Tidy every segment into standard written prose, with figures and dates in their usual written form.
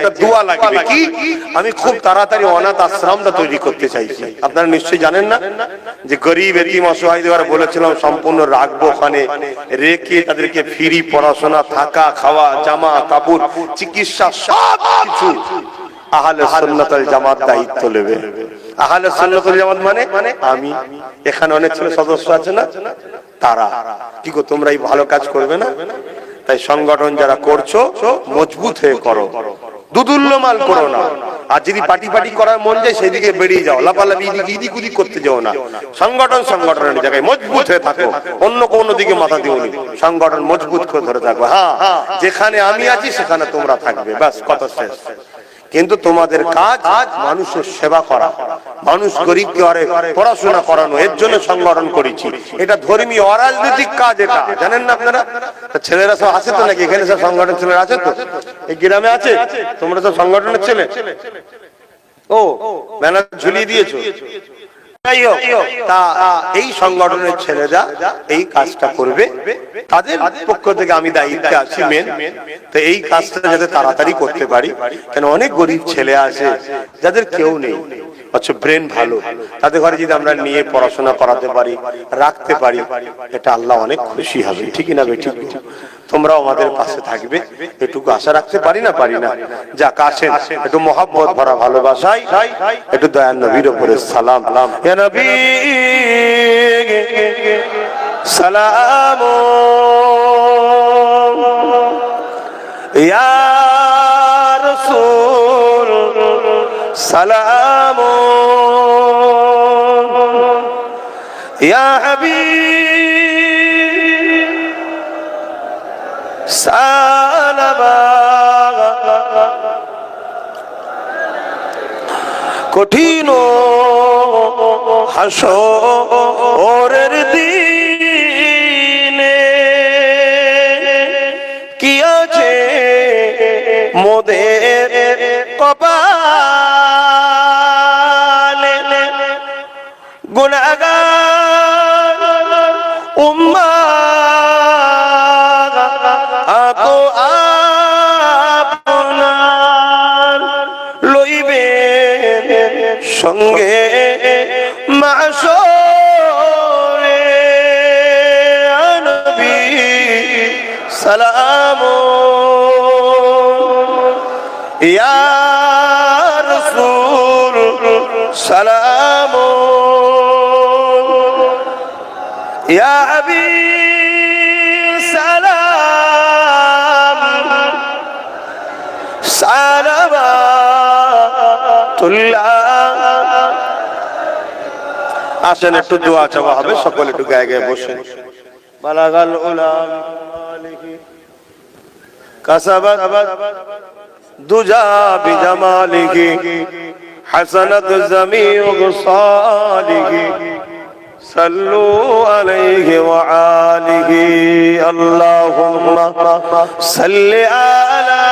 একটা দোয়া লাগবে কি আমি খুব তাড়াতাড়ি অনাথ আশ্রমটা তৈরি করতে চাইছি। আপনারা নিশ্চয়ই জানেন না যে গরিব এতিম অসহায়দের বলেছিলাম সম্পূর্ণ রাখবো ওখানে, রেখে তাদেরকে ফ্রি পড়াশোনা, থাকা, খাওয়া, জামা কাপড়, চিকিৎসা সব কিছু আহলে সুন্নাত ওয়াল জামাত দায়িত্ব নেবে। আহলে সুন্নাত ওয়াল জামাত মানে আমি, এখানে অনেক ছেলে সদস্য আছে না, তারা কি গো তোমরা এই ভালো কাজ করবে না? তাই সংগঠন যারা করছো মজবুত হয়ে করো, দুদুল্যমাল করো না। আর যদি পার্টি পার্টি করার মন যায় সেদিকে বেরিয়ে যাও, লাপালাপি ইদিক উদিক করতে যাও না। সংগঠনের জায়গায় মজবুত হয়ে থাকো, অন্য কোনো দিকে মাথা দিও নি, সংগঠন মজবুত করে ধরে থাকবে। হ্যাঁ, যেখানে আমি আছি সেখানে তোমরা থাকবে, ব্যাস কথা শেষ। কিন্তু তোমাদের কাজ মানুষের সেবা করা, মানুষ গরিবকে পড়াশোনা করানো, এর জন্য সংগঠন করেছি। এটা ধর্মীয় অরাজনৈতিক কাজ, এটা জানেন না আপনারা? ছেলেরা সব আছে তো নাকি এখানে? সব সংগঠনের ছেলেরা আছে তো এই গ্রামে? আছে? তোমরা সব সংগঠনের ছেলে? ও ব্যানার ঝুলিয়ে দিয়েছো? এই সংগঠনের ছেলেরা এই কাজটা করবে, তাদের পক্ষ থেকে আমি দায়িত্বে আছি মেন। তো এই কাজটা যাতে তাড়াতাড়ি করতে পারি, কেন অনেক গরিব ছেলে আছে যাদের কেউ নেই, আচ্ছা ব্রেন ভালো, তাদের ঘরে যদি আমরা নিয়ে পড়াশোনা করাতে পারি, রাখতে পারি, এটা আল্লাহ অনেক খুশি হবে। ঠিক না বেঠিক? তোমরাও আমাদের পাশে থাকবে, এটুকু আশা রাখতে পারি না? যাক আসেন একটু মহব্বত ভরা ভালোবাসায় একটু দয়ার নবীর উপরে সালাম। ইয়া নবী সালাম, ইয়া রাসূল সালাম, ইয়া হাবিব সালাম। কঠিন হাসরের দিনে কি আছে মোদের কপালে, গুনাহগার উম্মাত তো আপনার লইবে সঙ্গে মাশরে। নবী সালাম, ইয়া রাসূল সালাম, ইয়া হাবিব সালাম, সালাওয়াতুল্লাহ। আসেন একটু দোয়া চাওয়া হবে, সকলে একটু গায়ে গায়ে বসেন। বালাগাল উলাম মালিকি কাসাবাত দুজা বিজামালিকি হাসানাত জামিউ সালিহি সাল্লু আলাইহি ওয়া আলিহি। আল্লাহুম্মা সাল্লি আলা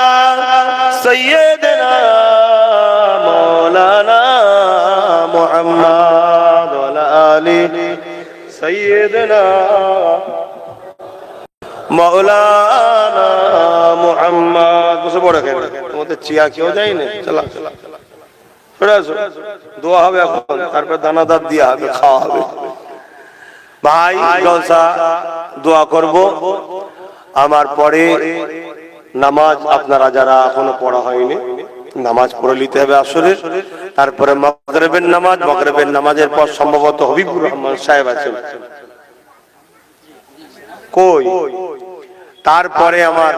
সাইয়্যিদিনা মাওলানা মুহাম্মদ ওয়া আলা আলি সাইয়্যিদিনা মাওলানা মুহাম্মদ। বসে পড়ে কেন? তোমাদের চিয়া কেউ যায় না? চলা দোয়া হবে এখন, তারপর দানাদার দিয়া হবে, খাওয়া হবে। ভাই জলসা দোয়া করব, আমার পরে নামাজ আপনারা যারা এখনো পড়া হয়নি নামাজ পড়ে নিতে হবে আসরের, তারপরে মাগরিবের নামাজ, মাগরিবের নামাজের পর সম্ভবত হবিবুর রহমান সাহেব আছেন কই, তারপরে আমার